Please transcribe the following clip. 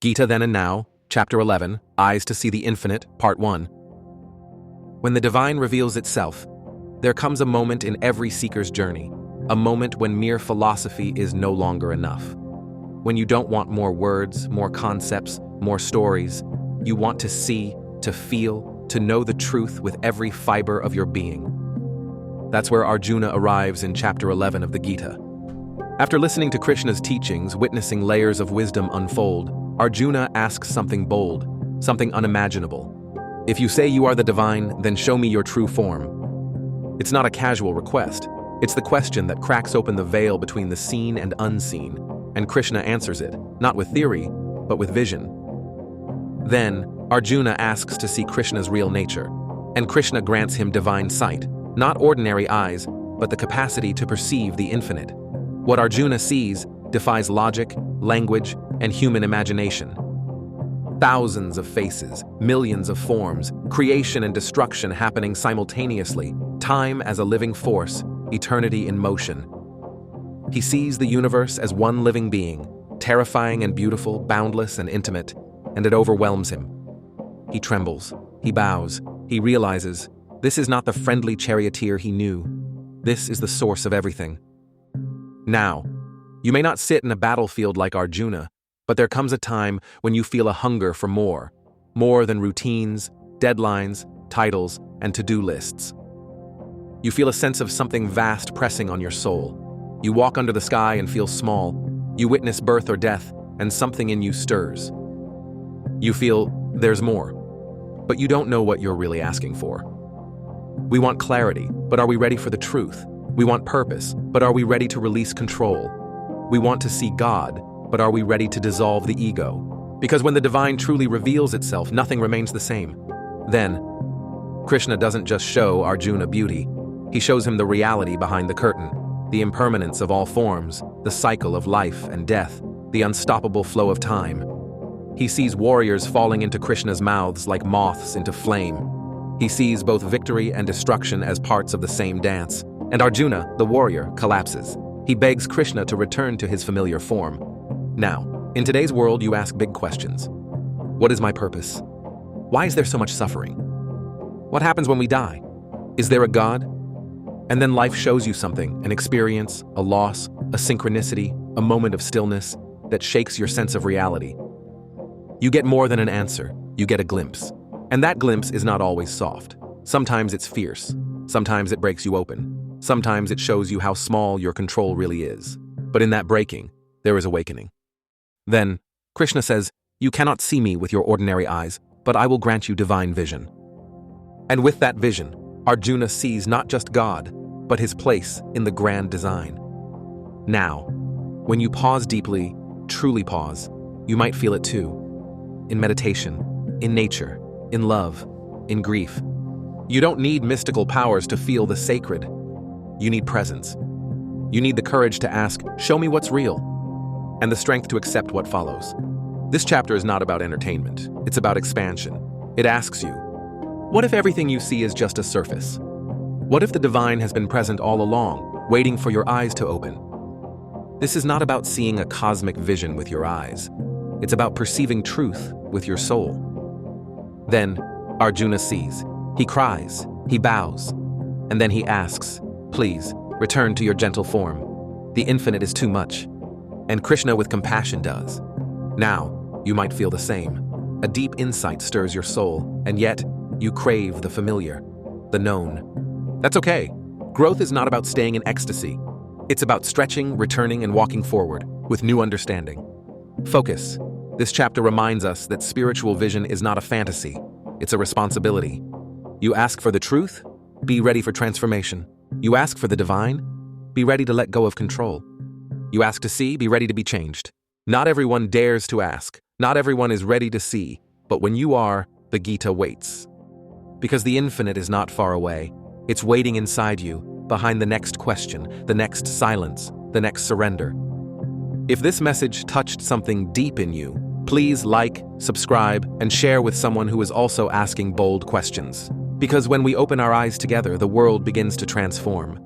Gita Then and Now, Chapter 11, Eyes to See the Infinite, Part 1. When the divine reveals itself, there comes a moment in every seeker's journey, a moment when mere philosophy is no longer enough. When you don't want more words, more concepts, more stories, you want to see, to feel, to know the truth with every fiber of your being. That's where Arjuna arrives in Chapter 11 of the Gita. After listening to Krishna's teachings, witnessing layers of wisdom unfold, Arjuna asks something bold, something unimaginable. If you say you are the divine, then show me your true form. It's not a casual request. It's the question that cracks open the veil between the seen and unseen, and Krishna answers it, not with theory, but with vision. Then, Arjuna asks to see Krishna's real nature, and Krishna grants him divine sight, not ordinary eyes, but the capacity to perceive the infinite. What Arjuna sees defies logic, language, and human imagination. Thousands of faces, millions of forms, creation and destruction happening simultaneously, time as a living force, eternity in motion. He sees the universe as one living being, terrifying and beautiful, boundless and intimate, and it overwhelms him. He trembles, he bows, he realizes, this is not the friendly charioteer he knew. This is the source of everything. Now, you may not sit in a battlefield like Arjuna, but there comes a time when you feel a hunger for more than routines, deadlines, titles, and to-do lists. You feel a sense of something vast pressing on your soul. You walk under the sky and feel small. You witness birth or death, and something in you stirs. You feel there's more, but you don't know what you're really asking for. We want clarity, but are we ready for the truth? We want purpose, but are we ready to release control? We want to see God, but are we ready to dissolve the ego? Because when the divine truly reveals itself, nothing remains the same. Then, Krishna doesn't just show Arjuna beauty. He shows him the reality behind the curtain, the impermanence of all forms, the cycle of life and death, the unstoppable flow of time. He sees warriors falling into Krishna's mouths like moths into flame. He sees both victory and destruction as parts of the same dance. And Arjuna, the warrior, collapses. He begs Krishna to return to his familiar form. Now, in today's world, you ask big questions. What is my purpose? Why is there so much suffering? What happens when we die? Is there a God? And then life shows you something, an experience, a loss, a synchronicity, a moment of stillness that shakes your sense of reality. You get more than an answer, you get a glimpse. And that glimpse is not always soft. Sometimes it's fierce. Sometimes it breaks you open. Sometimes it shows you how small your control really is. But in that breaking, there is awakening. Then, Krishna says, you cannot see me with your ordinary eyes, but I will grant you divine vision. And with that vision, Arjuna sees not just God, but his place in the grand design. Now, when you pause deeply, truly pause, you might feel it too. In meditation, in nature, in love, in grief. You don't need mystical powers to feel the sacred. You need presence. You need the courage to ask, show me what's real, and the strength to accept what follows. This chapter is not about entertainment. It's about expansion. It asks you, what if everything you see is just a surface? What if the divine has been present all along, waiting for your eyes to open? This is not about seeing a cosmic vision with your eyes. It's about perceiving truth with your soul. Then, Arjuna sees. He cries. He bows. And then he asks, please, return to your gentle form. The infinite is too much. And Krishna with compassion does. Now, you might feel the same. A deep insight stirs your soul, and yet, you crave the familiar, the known. That's okay. Growth is not about staying in ecstasy. It's about stretching, returning, and walking forward with new understanding. Focus. This chapter reminds us that spiritual vision is not a fantasy. It's a responsibility. You ask for the truth, be ready for transformation. You ask for the divine, be ready to let go of control. You ask to see, be ready to be changed. Not everyone dares to ask. Not everyone is ready to see. But when you are, the Gita waits. Because the infinite is not far away. It's waiting inside you, behind the next question, the next silence, the next surrender. If this message touched something deep in you, please like, subscribe, and share with someone who is also asking bold questions. Because when we open our eyes together, the world begins to transform.